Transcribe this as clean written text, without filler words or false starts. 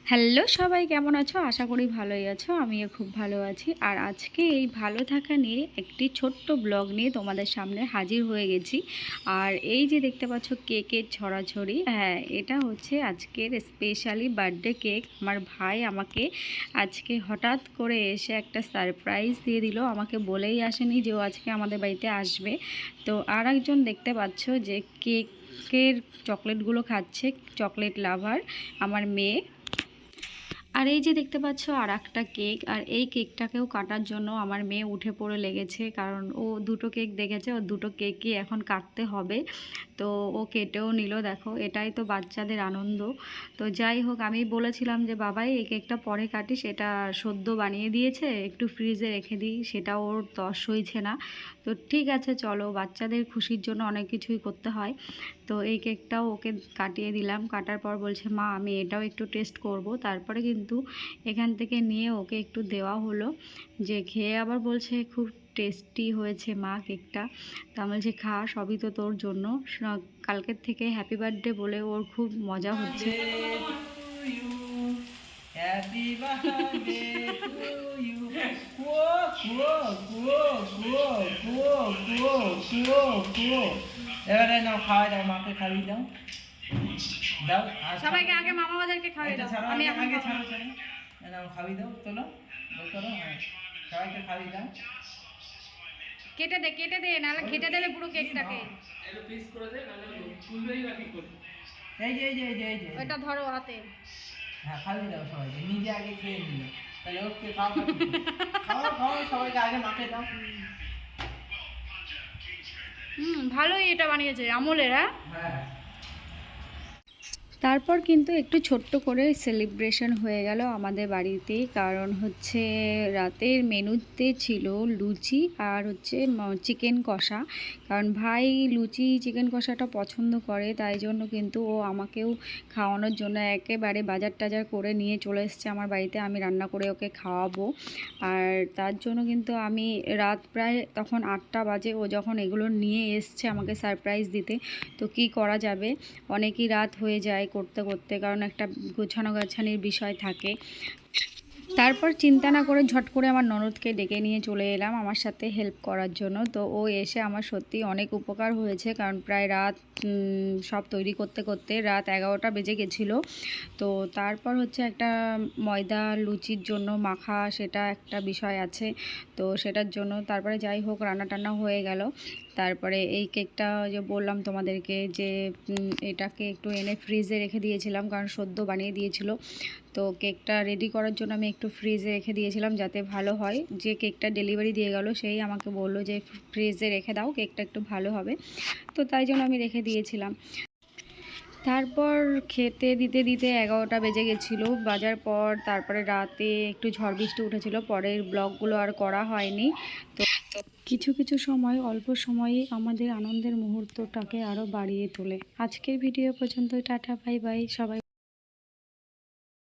Hello সবাই, কেমন আছো? আশা করি ভালোই আছো। আমিও খুব ভালো আছি। আর আজকে এই ভালো থাকা নিয়ে একটি ছোট্ট ব্লগ নিয়ে তোমাদের সামনে হাজির হয়ে গেছি। আর এই যে দেখতে পাচ্ছ কেকের ছড়াছড়ি, হ্যাঁ, এটা হচ্ছে আজকের স্পেশালি বার্থডে কেক। আমার ভাই আমাকে আজকে হঠাৎ করে এসে একটা সারপ্রাইজ দিয়ে দিল। আমাকে বলেই আসেনি যে ও আজকে আমাদের বাড়িতে আসবে। তো আর একজন দেখতে পাচ্ছ যে কেকের চকলেটগুলো খাচ্ছে, চকলেট লাভার, আমার মেয়ে। আর এই যে দেখতে পাচ্ছ আর একটা কেক, আর এই কেকটাকেও কাটার জন্য আমার মেয়ে উঠে পড়ে লেগেছে, কারণ ও দুটো কেক দেখেছে, ও দুটো কেকই এখন কাটতে হবে। তো ও কেটেও নিল, দেখো এটাই তো বাচ্চাদের আনন্দ। তো যাই হোক, আমি বলেছিলাম যে বাবাই এই কেকটা পরে কাটিস, এটা সদ্য বানিয়ে দিয়েছে, একটু ফ্রিজে রেখে দিই, সেটা ওর তর সইছে না। তো ঠিক আছে চলো, বাচ্চাদের খুশির জন্য অনেক কিছুই করতে হয়। তো এই কেকটাও ওকে কাটিয়ে দিলাম। কাটার পর বলছে মা আমি এটাও একটু টেস্ট করব। তারপরে কিন্তু এখান থেকে নিয়ে ওকে একটু দেওয়া হলো, যে খেয়ে আবার বলছে খুব টেস্টি হয়েছে মা কেকটা। তো আমি বলছি খা, সবই তো তোর জন্য। কালকের থেকে হ্যাপি বার্থডে বলে ওর খুব মজা হচ্ছে। Happy birthday to you. কুয়ো কুয়ো কুয়ো কুয়ো কুয়ো কুয়ো কুয়ো কুয়ো। এবারে নাও খাওয়া দাও, মাকে খাইয়ে দাও। দাও সবাইকে আগে মামা বাজারকে খাইয়ে দাও, আমি এখন আগে খাবো। ছাড়ো ছাড়ো। নাও খাইয়ে দাও, তোলো বই করো। হ্যাঁ, সবাইকে খাইয়ে দাও। কেটে দে কেটে দে, নাহলে খেটে দেবে পুরো কেকটাকে। একটু পিস করে দে, নাহলে খুলবেই না কি করে। এই যে এই যে এই যে এই যে ওইটা ধরো হাতে। হ্যাঁ, খাইয়ে দাও সবাইকে, নিজে আগে খেয়ে নিল। তাহলে ওকে খাওয়া খাওয়া খাওয়া, সবাইকে আগে মাকে দাও। ভালোই এটা বানিয়েছে আমলের। হ্যাঁ, হ্যাঁ। তারপর কিন্তু একটু ছোট্ট করে সেলিব্রেশন হয়ে গেল আমাদের বাড়িতে, কারণ হচ্ছে রাতের মেনুতে ছিল লুচি আর হচ্ছে চিকেন কষা। কারণ ভাই লুচি চিকেন কষাটা পছন্দ করে, তাই জন্য কিন্তু ও আমাকেও খাওয়ানোর জন্য একেবারে বাজার টাজার করে নিয়ে চলে এসছে আমার বাড়িতে। আমি রান্না করে ওকে খাওয়াবো। আর তার জন্য কিন্তু আমি রাত প্রায় তখন 8টা বাজে, ও যখন এগুলো নিয়ে এসছে আমাকে সারপ্রাইজ দিতে। তো কি করা যাবে, অনেকই রাত হয়ে যায় করতে করতে, কারণ একটা গোছানো গাছানির বিষয় থাকে। তারপর চিন্তা না করে ঝট করে আমার ননদকে ডেকে নিয়ে চলে এলাম আমার সাথে হেল্প করার জন্য। তো ও এসে আমার সত্যি অনেক উপকার হয়েছে, কারণ প্রায় রাত সব তৈরি করতে করতে রাত 11টা বেজে গেছিলো। তো তারপর হচ্ছে একটা ময়দা লুচির জন্য মাখা, সেটা একটা বিষয় আছে। তো সেটার জন্য তারপরে যাই হোক রান্না টান্না হয়ে গেল। তারপরে এই কেকটা যে বললাম তোমাদেরকে যে এটাকে একটু এনে ফ্রিজে রেখে দিয়েছিলাম, কারণ সদ্য বানিয়ে দিয়েছিল। তো কেকটা রেডি করার জন্য আমি একটু ফ্রিজে রেখে দিয়েছিলাম যাতে ভালো হয়। যে কেকটা ডেলিভারি দিয়ে গেল সেই আমাকে বললো যে ফ্রিজে রেখে দাও, কেকটা একটু ভালো হবে। তো তাই জন্য আমি রেখে দিয়েছিলাম। তারপর খেতে দিতে দিতে 11টা বেজে গেছিলো বাজার পর। তারপরে রাতে একটু ঝড় বৃষ্টি উঠেছিল, পরের ব্লগগুলো আর করা হয়নি। তো কিছু কিছু সময় অল্প সময়ে আমাদের আনন্দের মুহূর্তটাকে আরও বাড়িয়ে তোলে। আজকের ভিডিও পর্যন্ত, টাটা বাই বাই সবাই।